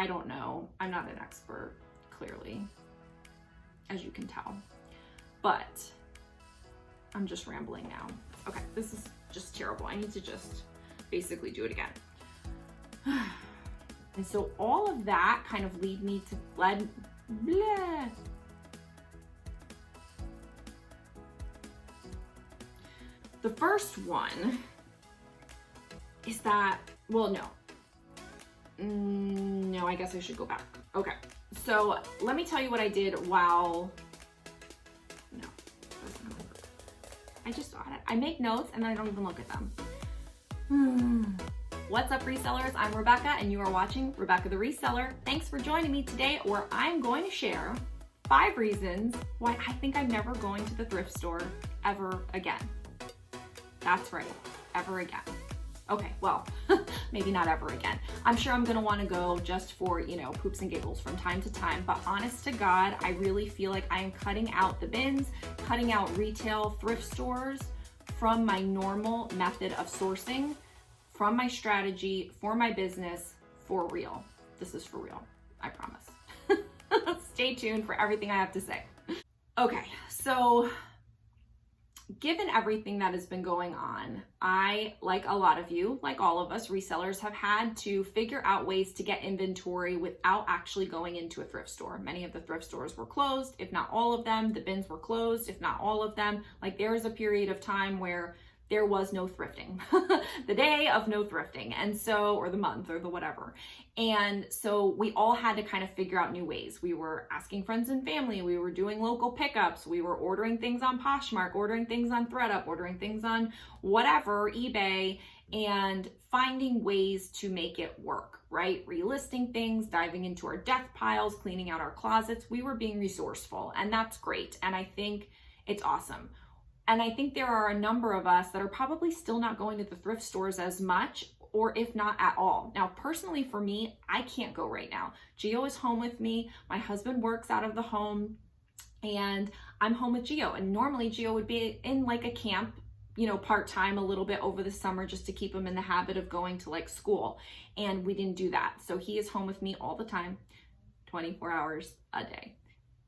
I don't know. I'm not an expert, clearly, as you can tell. But I'm just rambling now. Okay, this is just terrible. I need to just basically do it again. And so all of that kind of led me to bleh. The first one is that, well, no, I guess I should go back. Okay, so let me tell you what I did while, no, that's not gonna work. I make notes and then I don't even look at them. What's up, resellers? I'm Rebecca and you are watching Rebecca the Reseller. Thanks for joining me today, where I'm going to share 5 reasons why I think I'm never going to the thrift store ever again. That's right, ever again. Okay, well, maybe not ever again. I'm sure I'm gonna wanna go just for, poops and giggles from time to time, but honest to God, I really feel like I am cutting out the bins, cutting out retail thrift stores from my normal method of sourcing, from my strategy, for my business, for real. This is for real, I promise. Stay tuned for everything I have to say. Okay, so given everything that has been going on, I, like a lot of you, like all of us resellers, have had to figure out ways to get inventory without actually going into a thrift store. Many of the thrift stores were closed, if not all of them. The bins were closed, if not all of them. Like, there was a period of time where there was no thrifting, the day of no thrifting. And so, or the month or the whatever. And so we all had to kind of figure out new ways. We were asking friends and family, we were doing local pickups, we were ordering things on Poshmark, ordering things on ThredUp, ordering things on whatever, eBay, and finding ways to make it work, right? Relisting things, diving into our death piles, cleaning out our closets. We were being resourceful, and that's great. And I think it's awesome. And I think there are a number of us that are probably still not going to the thrift stores as much, or if not at all. Now, personally for me, I can't go right now. Gio is home with me. My husband works out of the home and I'm home with Gio. And normally Gio would be in like a camp, part-time a little bit over the summer, just to keep him in the habit of going to like school. And we didn't do that. So he is home with me all the time, 24 hours a day.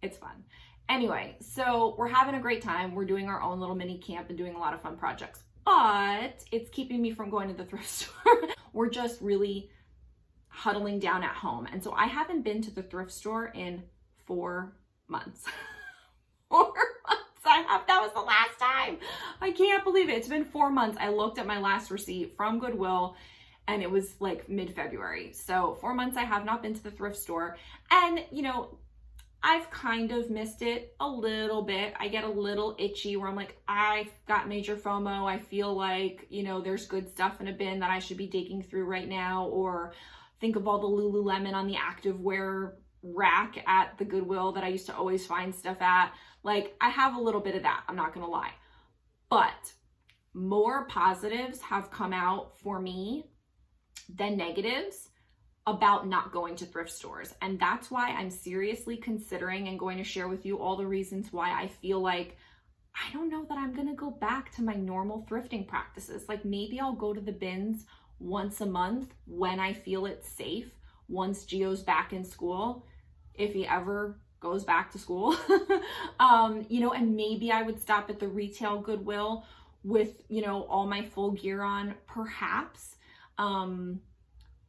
It's fun. Anyway, so we're having a great time. We're doing our own little mini camp and doing a lot of fun projects, but it's keeping me from going to the thrift store. We're just really huddling down at home. And so I haven't been to the thrift store in 4 months. 4 months. That was the last time. I can't believe it. It's been 4 months. I looked at my last receipt from Goodwill and it was like mid-February. So 4 months I have not been to the thrift store. And I've kind of missed it a little bit. I get a little itchy where I'm like, I've got major FOMO. I feel like, there's good stuff in a bin that I should be digging through right now. Or think of all the Lululemon on the activewear rack at the Goodwill that I used to always find stuff at. Like, I have a little bit of that, I'm not gonna lie. But more positives have come out for me than negatives about not going to thrift stores. And that's why I'm seriously considering and going to share with you all the reasons why I feel like I don't know that I'm gonna go back to my normal thrifting practices. Like, maybe I'll go to the bins once a month when I feel it's safe, once Gio's back in school, if he ever goes back to school. And maybe I would stop at the retail Goodwill with, all my full gear on, perhaps.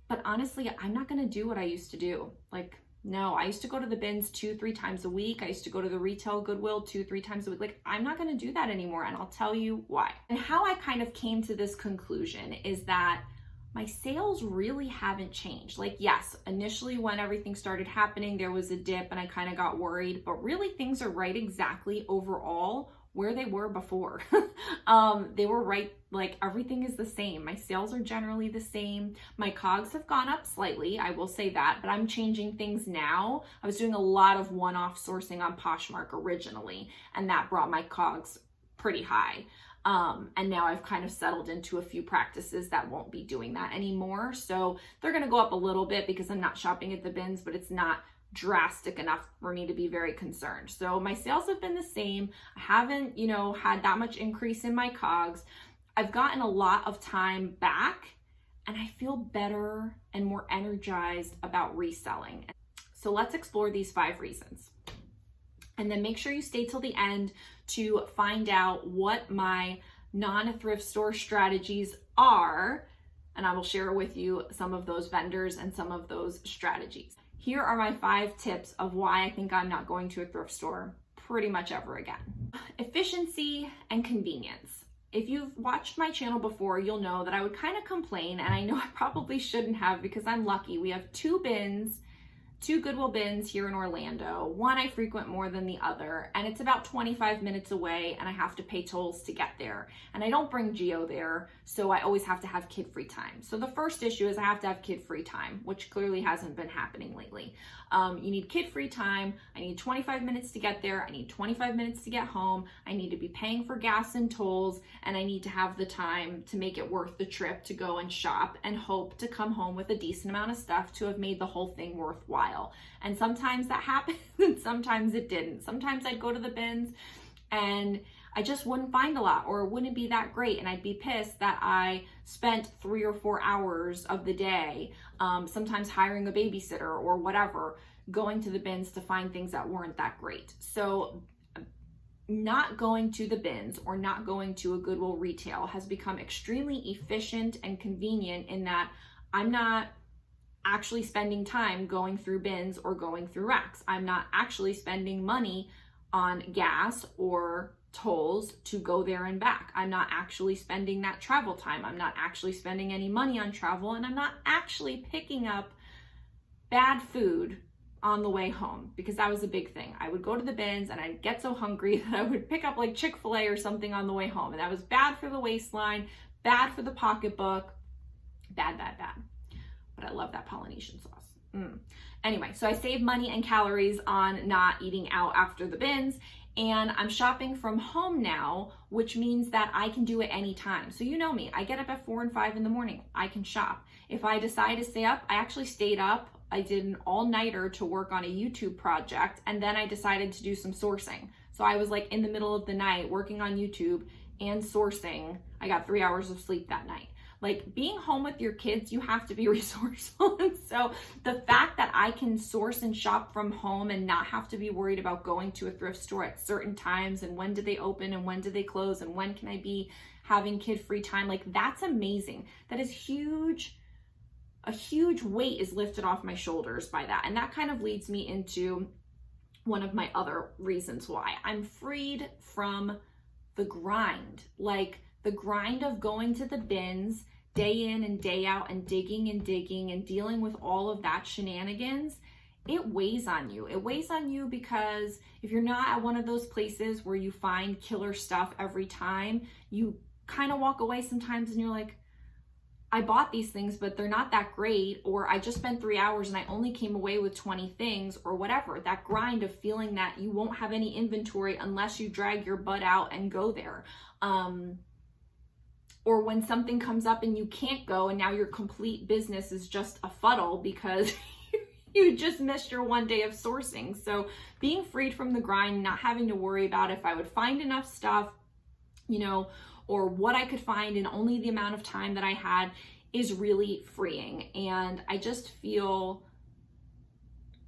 But honestly, I'm not gonna do what I used to do. Like, no, I used to go to the bins 2-3 times a week. I used to go to the retail Goodwill 2-3 times a week. Like, I'm not gonna do that anymore, and I'll tell you why. And how I kind of came to this conclusion is that my sales really haven't changed. Like, yes, initially when everything started happening, there was a dip and I kind of got worried, but really things are right exactly overall where they were before. They were right, like everything is the same. My sales are generally the same. My COGS have gone up slightly, I will say that, but I'm changing things now. I was doing a lot of one-off sourcing on Poshmark originally, and that brought my COGS pretty high. And now I've kind of settled into a few practices that won't be doing that anymore. So they're gonna go up a little bit because I'm not shopping at the bins, but it's not drastic enough for me to be very concerned. So my sales have been the same. I haven't, had that much increase in my COGS. I've gotten a lot of time back and I feel better and more energized about reselling. So let's explore these 5 reasons. And then make sure you stay till the end to find out what my non-thrift store strategies are. And I will share with you some of those vendors and some of those strategies. Here are my 5 tips of why I think I'm not going to a thrift store pretty much ever again. Efficiency and convenience. If you've watched my channel before, you'll know that I would kind of complain, and I know I probably shouldn't have because I'm lucky. We have 2 bins, 2 Goodwill bins here in Orlando. One I frequent more than the other, and it's about 25 minutes away, and I have to pay tolls to get there. And I don't bring Gio there, so I always have to have kid-free time. So the first issue is I have to have kid-free time, which clearly hasn't been happening lately. You need kid-free time. I need 25 minutes to get there. I need 25 minutes to get home. I need to be paying for gas and tolls, and I need to have the time to make it worth the trip to go and shop and hope to come home with a decent amount of stuff to have made the whole thing worthwhile. And sometimes that happened and sometimes it didn't. Sometimes I'd go to the bins and I just wouldn't find a lot, or it wouldn't be that great, and I'd be pissed that I spent 3 or 4 hours of the day, sometimes hiring a babysitter or whatever, going to the bins to find things that weren't that great. So not going to the bins or not going to a Goodwill retail has become extremely efficient and convenient in that I'm not actually spending time going through bins or going through racks. I'm not actually spending money on gas or tolls to go there and back. I'm not actually spending that travel time. I'm not actually spending any money on travel, and I'm not actually picking up bad food on the way home, because that was a big thing. I would go to the bins and I'd get so hungry that I would pick up like Chick-fil-A or something on the way home, and that was bad for the waistline, bad for the pocketbook, bad. But I love that Polynesian sauce. Anyway, so I save money and calories on not eating out after the bins, and I'm shopping from home now, which means that I can do it anytime. So you know me, I get up at 4 and 5 in the morning. I can shop. If I decide to stay up, I actually stayed up. I did an all-nighter to work on a YouTube project, and then I decided to do some sourcing. So I was like in the middle of the night working on YouTube and sourcing. I got 3 hours of sleep that night. Like, being home with your kids, you have to be resourceful. And so the fact that I can source and shop from home and not have to be worried about going to a thrift store at certain times and when do they open and when do they close and when can I be having kid-free time, like, that's amazing. That is huge. A huge weight is lifted off my shoulders by that. And that kind of leads me into one of my other reasons why. I'm freed from the grind. Like, the grind of going to the bins day in and day out and digging and dealing with all of that shenanigans, it weighs on you. It weighs on you because if you're not at one of those places where you find killer stuff every time, you kind of walk away sometimes and you're like, I bought these things, but they're not that great, or I just spent 3 hours and I only came away with 20 things, or whatever. That grind of feeling that you won't have any inventory unless you drag your butt out and go there. Or when something comes up and you can't go and now your complete business is just a fuddle because you just missed your one day of sourcing. So being freed from the grind, not having to worry about if I would find enough stuff, you know, or what I could find in only the amount of time that I had, is really freeing. And I just feel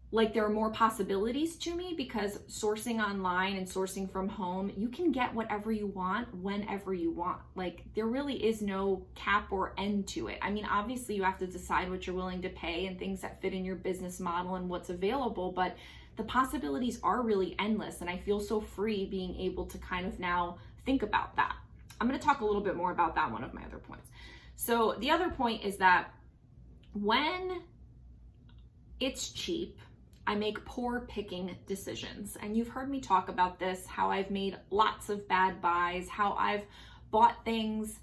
like there are more possibilities to me because sourcing online and sourcing from home, you can get whatever you want whenever you want. Like, there really is no cap or end to it. I mean, obviously you have to decide what you're willing to pay and things that fit in your business model and what's available, but the possibilities are really endless. And I feel so free being able to kind of now think about that. I'm going to talk a little bit more about that, one of my other points. So the other point is that when it's cheap, I make poor picking decisions. And you've heard me talk about this, how I've made lots of bad buys, how I've bought things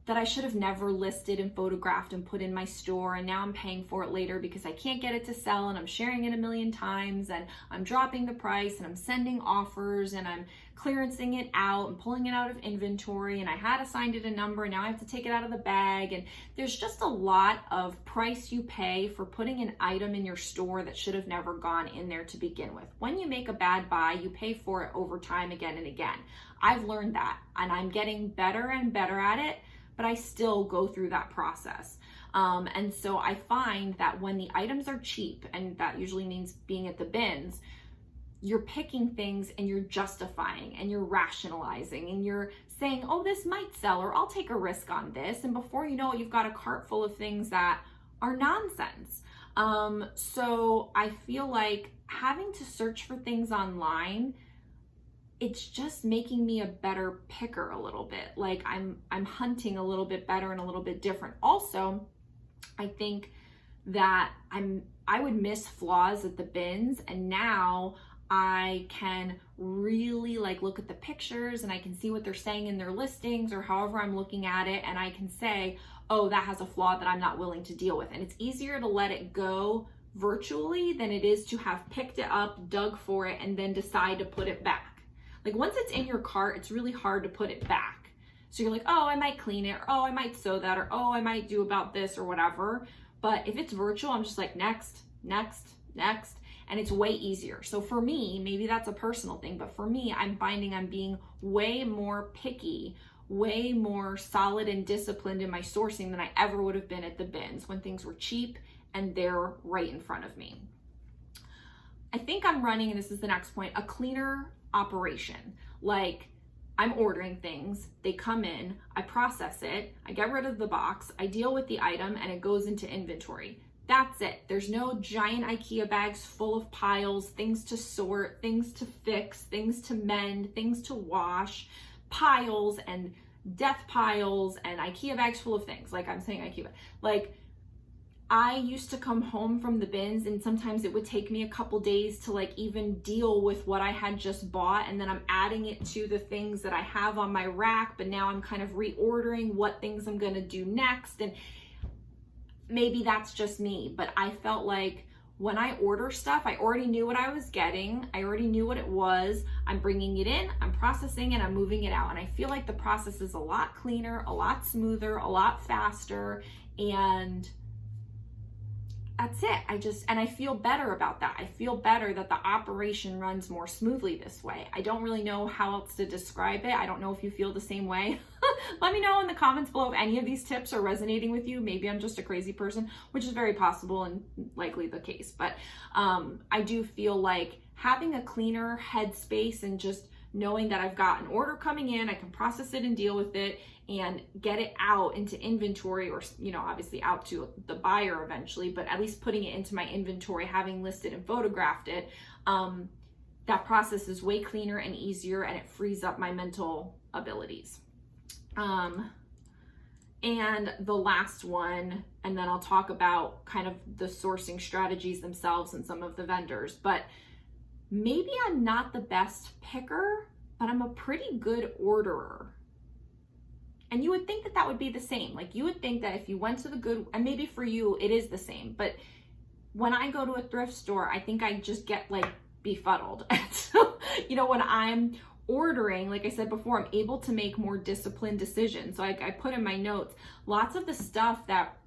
that I should have never listed and photographed and put in my store, and now I'm paying for it later because I can't get it to sell, and I'm sharing it a million times, and I'm dropping the price, and I'm sending offers, and I'm clearancing it out and pulling it out of inventory, and I had assigned it a number and now I have to take it out of the bag. And there's just a lot of price you pay for putting an item in your store that should have never gone in there to begin with. When you make a bad buy, you pay for it over time again and again. I've learned that, and I'm getting better and better at it, but I still go through that process. And so I find that when the items are cheap, and that usually means being at the bins, you're picking things and you're justifying and you're rationalizing and you're saying, oh, this might sell, or I'll take a risk on this. And before you know it, you've got a cart full of things that are nonsense. So I feel like having to search for things online, it's just making me a better picker a little bit. Like I'm hunting a little bit better and a little bit different. Also, I think that I would miss flaws at the bins, and now I can really like look at the pictures and I can see what they're saying in their listings or however I'm looking at it, and I can say, oh, that has a flaw that I'm not willing to deal with. And it's easier to let it go virtually than it is to have picked it up, dug for it, and then decide to put it back. Like once it's in your cart, it's really hard to put it back. So you're like, oh, I might clean it, or oh, I might sew that, or oh, I might do about this or whatever. But if it's virtual, I'm just like, next, next, next. And it's way easier. So for me, maybe that's a personal thing, but for me, I'm finding I'm being way more picky, way more solid and disciplined in my sourcing than I ever would have been at the bins when things were cheap and they're right in front of me. I think I'm running, and this is the next point, a cleaner operation. Like I'm ordering things, they come in, I process it, I get rid of the box, I deal with the item, and it goes into inventory. That's it. There's no giant IKEA bags full of piles, things to sort, things to fix, things to mend, things to wash, piles and death piles and IKEA bags full of things. Like I'm saying IKEA, like I used to come home from the bins and sometimes it would take me a couple days to like even deal with what I had just bought, and then I'm adding it to the things that I have on my rack, but now I'm kind of reordering what things I'm gonna do next. And maybe that's just me, but I felt like when I order stuff, I already knew what I was getting. I already knew what it was. I'm bringing it in, I'm processing it, I'm moving it out. And I feel like the process is a lot cleaner, a lot smoother, a lot faster, and that's it. And I feel better about that. I feel better that the operation runs more smoothly this way. I don't really know how else to describe it. I don't know if you feel the same way. Let me know in the comments below if any of these tips are resonating with you. Maybe I'm just a crazy person, which is very possible and likely the case. But I do feel like having a cleaner headspace and just knowing that I've got an order coming in, I can process it and deal with it and get it out into inventory, or, you know, obviously out to the buyer eventually, but at least putting it into my inventory, having listed and photographed it, that process is way cleaner and easier, and it frees up my mental abilities. And the last one, and then I'll talk about kind of the sourcing strategies themselves and some of the vendors, but maybe I'm not the best picker, but I'm a pretty good orderer. And you would think that that would be the same. Like you would think that if you went to the good, and maybe for you it is the same, but when I go to a thrift store, I think I just get like befuddled. So, you know, when I'm ordering, like I said before, I'm able to make more disciplined decisions. So I put in my notes, lots of the stuff that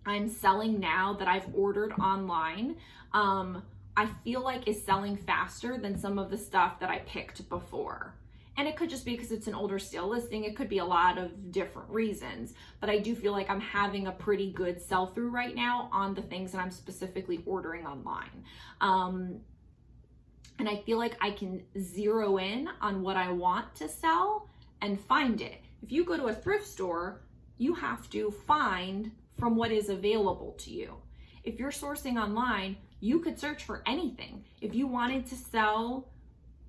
I'm selling now that I've ordered online, I feel like is selling faster than some of the stuff that I picked before. And it could just be because it's an older stale listing. It could be a lot of different reasons, but I do feel like I'm having a pretty good sell through right now on the things that I'm specifically ordering online. And I feel like I can zero in on what I want to sell and find it. If you go to a thrift store, you have to find from what is available to you. If you're sourcing online, you could search for anything. If you wanted to sell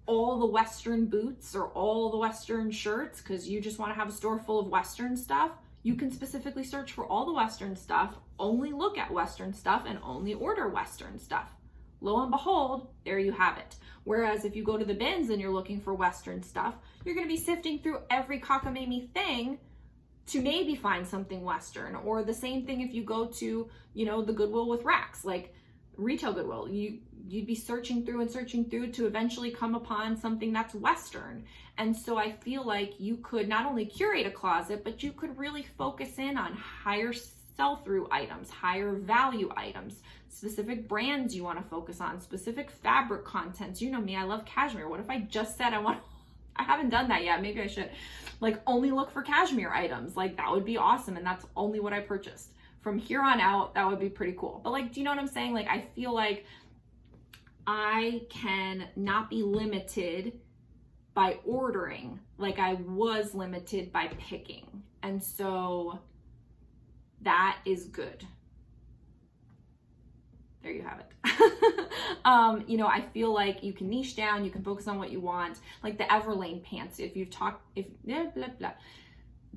all the Western boots or all the Western shirts because you just want to have a store full of Western stuff, you can specifically search for all the Western stuff, only look at Western stuff, and only order Western stuff. Lo and behold, there you have it. Whereas if you go to the bins and you're looking for Western stuff, you're going to be sifting through every cockamamie thing to maybe find something Western. Or the same thing if you go to, you know, the Goodwill with racks, like retail Goodwill, you'd be searching through to eventually come upon something that's Western. And so I feel like you could not only curate a closet, but you could really focus in on higher sell-through items, higher value items, specific brands you want to focus on, specific fabric contents. You know me, I love cashmere. What if I just said I haven't done that yet. Maybe I should, like, only look for cashmere items. Like, that would be awesome. And that's only what I purchased from here on out, that would be pretty cool. But like, do you know what I'm saying? Like, I feel like I can not be limited by ordering like I was limited by picking. And so that is good. There you have it. You know, I feel like you can niche down, you can focus on what you want. Like the Everlane pants, the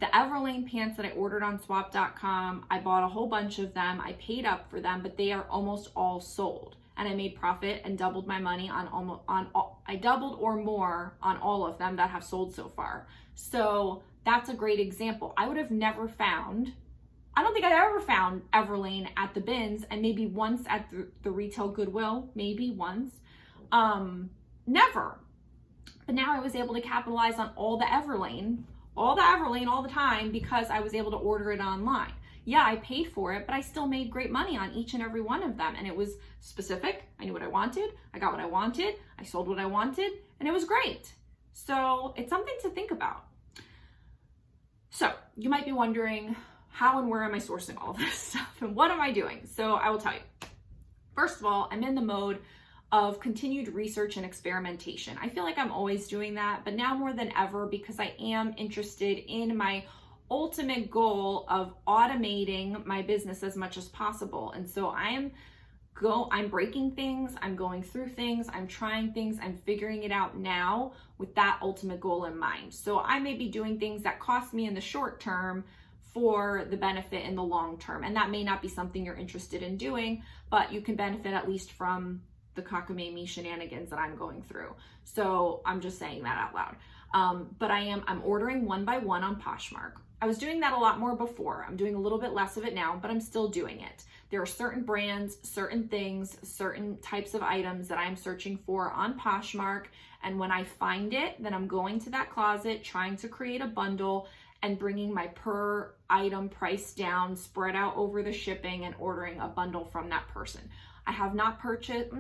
Everlane pants that I ordered on swap.com, I bought a whole bunch of them. I paid up for them, but they are almost all sold. And I made profit and doubled my money I doubled or more on all of them that have sold so far. So that's a great example. I would have never found, I don't think I've ever found Everlane at the bins, and maybe once at the retail Goodwill, maybe once, never. But now I was able to capitalize on all the Everlane all the time because I was able to order it online. Yeah, I paid for it, but I still made great money on each and every one of them. And it was specific. I knew what I wanted. I got what I wanted. I sold what I wanted, and it was great. So it's something to think about. So you might be wondering, how and where am I sourcing all of this stuff and what am I doing? So I will tell you. First of all, I'm in the mode of continued research and experimentation. I feel like I'm always doing that, but now more than ever, because I am interested in my ultimate goal of automating my business as much as possible. And so I'm breaking things, I'm going through things, I'm trying things, I'm figuring it out now with that ultimate goal in mind. So I may be doing things that cost me in the short term for the benefit in the long term. And that may not be something you're interested in doing, but you can benefit at least from the cockamamie shenanigans that I'm going through. So I'm just saying that out loud. But I'm ordering one by one on Poshmark. I was doing that a lot more before. I'm doing a little bit less of it now, but I'm still doing it. There are certain brands, certain things, certain types of items that I'm searching for on Poshmark. And when I find it, then I'm going to that closet, trying to create a bundle and bringing my per item price down, spread out over the shipping, and ordering a bundle from that person. I have not purchased,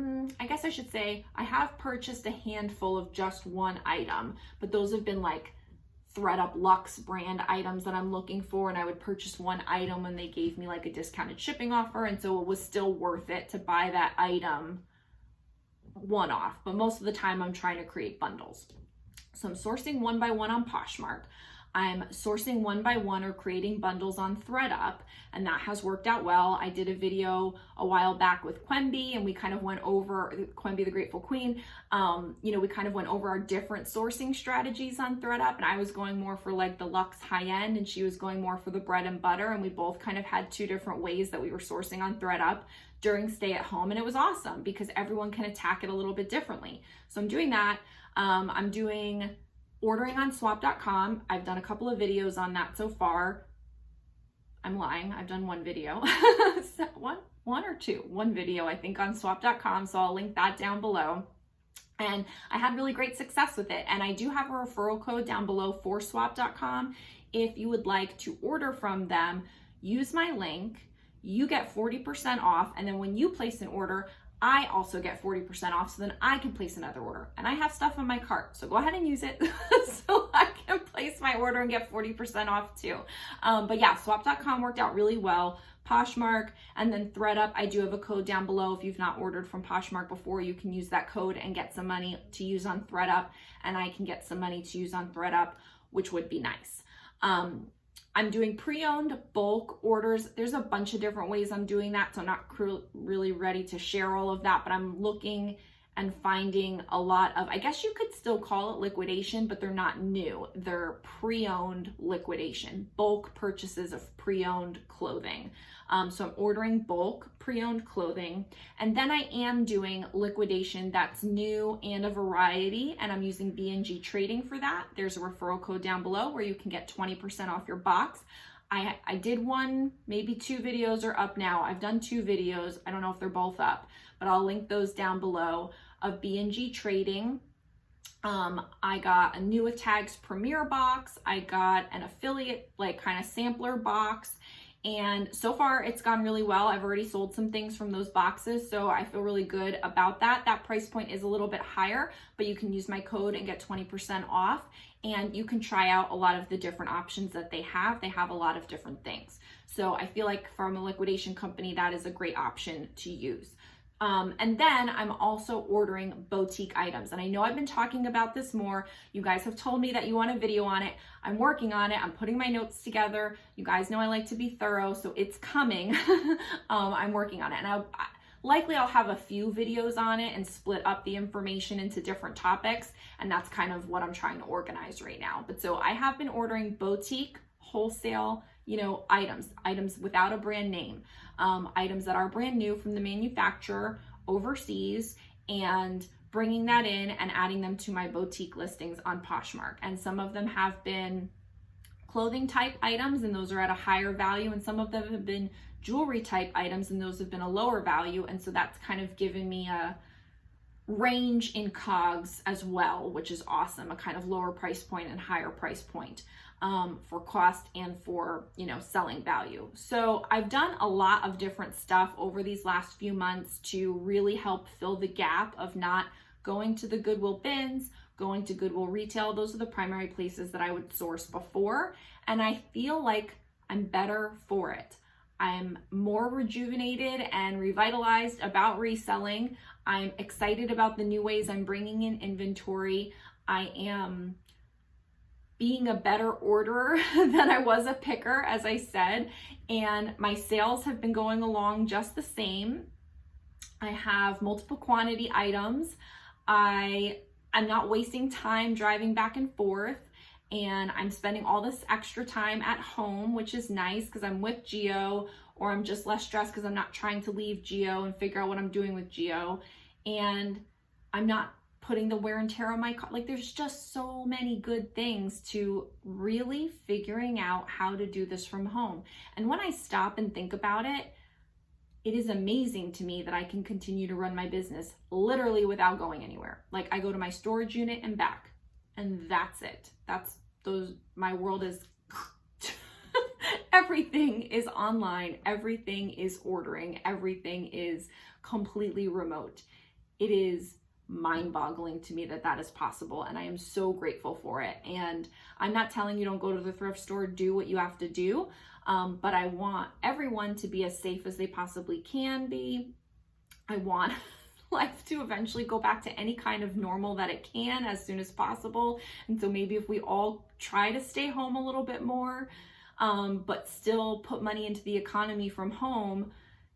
I guess I should say, I have purchased a handful of just one item, but those have been like ThredUp Luxe brand items that I'm looking for, and I would purchase one item when they gave me like a discounted shipping offer, and so it was still worth it to buy that item one-off, but most of the time I'm trying to create bundles. So I'm sourcing one by one on Poshmark. I'm sourcing one by one or creating bundles on ThredUp, and that has worked out well. I did a video a while back with Quemby, and we kind of went over, Quemby the Grateful Queen, we kind of went over our different sourcing strategies on ThredUp, and I was going more for like the luxe high end, and she was going more for the bread and butter, and we both kind of had two different ways that we were sourcing on ThredUp during stay at home, and it was awesome because everyone can attack it a little bit differently. So I'm doing that. I'm doing ordering on swap.com. I've done a couple of videos on that so far. I'm lying. I've done one video. One video, I think, on swap.com. So I'll link that down below. And I had really great success with it. And I do have a referral code down below for swap.com. If you would like to order from them, use my link. You get 40% off. And then when you place an order, I also get 40% off, so then I can place another order. And I have stuff in my cart, so go ahead and use it so I can place my order and get 40% off too. But yeah, swap.com worked out really well. Poshmark, and then ThredUp, I do have a code down below. If you've not ordered from Poshmark before, you can use that code and get some money to use on ThredUp, and I can get some money to use on ThredUp, which would be nice. I'm doing pre-owned bulk orders. There's a bunch of different ways I'm doing that, so I'm not really ready to share all of that, but I'm looking and finding a lot of, I guess you could still call it liquidation, but they're not new. They're pre-owned liquidation, bulk purchases of pre-owned clothing. So I'm ordering bulk pre-owned clothing, and then I am doing liquidation that's new and a variety, and I'm using B&G Trading for that. There's a referral code down below where you can get 20% off your box. I did one, maybe two videos are up now. I've done two videos. I don't know if they're both up, but I'll link those down below of B&G Trading. I got a New with Tags Premier box. I got an affiliate, like kind of sampler box. And so far it's gone really well. I've already sold some things from those boxes, so I feel really good about that. That price point is a little bit higher, but you can use my code and get 20% off, and you can try out a lot of the different options that they have. They have a lot of different things. So I feel like from a liquidation company, that is a great option to use. And then I'm also ordering boutique items. And I know I've been talking about this more. You guys have told me that you want a video on it. I'm working on it. I'm putting my notes together. You guys know I like to be thorough, so it's coming. I'm working on it. And likely I'll have a few videos on it and split up the information into different topics. And that's kind of what I'm trying to organize right now. But so I have been ordering boutique, wholesale, items without a brand name, items that are brand new from the manufacturer overseas, and bringing that in and adding them to my boutique listings on Poshmark. And some of them have been clothing type items, and those are at a higher value, and some of them have been jewelry type items, and those have been a lower value. And so that's kind of given me a range in COGS as well, which is awesome, a kind of lower price point and higher price point for cost and for, selling value. So I've done a lot of different stuff over these last few months to really help fill the gap of not going to the Goodwill bins, going to Goodwill retail. Those are the primary places that I would source before. And I feel like I'm better for it. I'm more rejuvenated and revitalized about reselling. I'm excited about the new ways I'm bringing in inventory. I am being a better orderer than I was a picker, as I said, and my sales have been going along just the same. I have multiple quantity items. I'm not wasting time driving back and forth, and I'm spending all this extra time at home, which is nice because I'm with Gio, or I'm just less stressed because I'm not trying to leave Gio and figure out what I'm doing with Gio, and I'm not putting the wear and tear on my car. Like, there's just so many good things to really figuring out how to do this from home. And when I stop and think about it, it is amazing to me that I can continue to run my business literally without going anywhere. Like, I go to my storage unit and back, and that's it. My world is everything is online, everything is ordering, everything is completely remote. It is mind-boggling to me that is possible, and I am so grateful for it. And I'm not telling you don't go to the thrift store, do what you have to do, but I want everyone to be as safe as they possibly can be. I want life to eventually go back to any kind of normal that it can as soon as possible. And so maybe if we all try to stay home a little bit more, but still put money into the economy from home,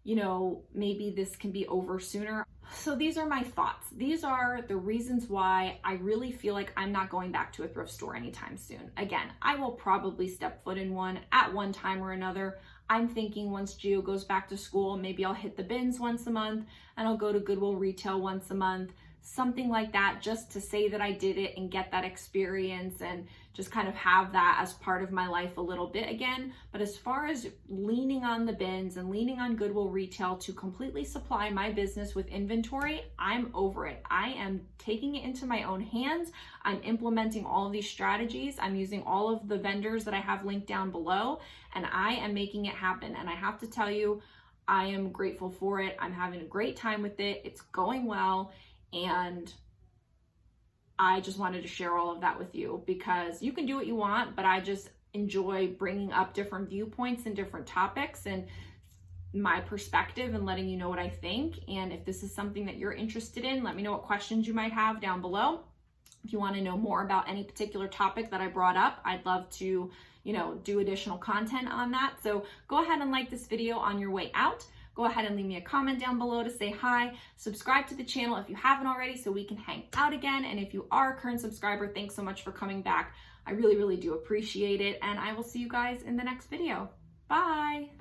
maybe this can be over sooner. So these are my thoughts. These are the reasons why I really feel like I'm not going back to a thrift store anytime soon. Again, I will probably step foot in one at one time or another. I'm thinking once Gio goes back to school, maybe I'll hit the bins once a month, and I'll go to Goodwill retail once a month, something like that, just to say that I did it and get that experience and just kind of have that as part of my life a little bit again. But as far as leaning on the bins and leaning on Goodwill retail to completely supply my business with inventory, I'm over it. I am taking it into my own hands. I'm implementing all of these strategies. I'm using all of the vendors that I have linked down below, and I am making it happen. And I have to tell you, I am grateful for it. I'm having a great time with it. It's going well. And I just wanted to share all of that with you, because you can do what you want, but I just enjoy bringing up different viewpoints and different topics and my perspective and letting you know what I think. And if this is something that you're interested in, let me know what questions you might have down below. If you want to know more about any particular topic that I brought up, I'd love to, do additional content on that. So go ahead and like this video on your way out. Go ahead and leave me a comment down below to say hi. Subscribe to the channel if you haven't already so we can hang out again. And if you are a current subscriber, thanks so much for coming back. I really, really do appreciate it. And I will see you guys in the next video. Bye.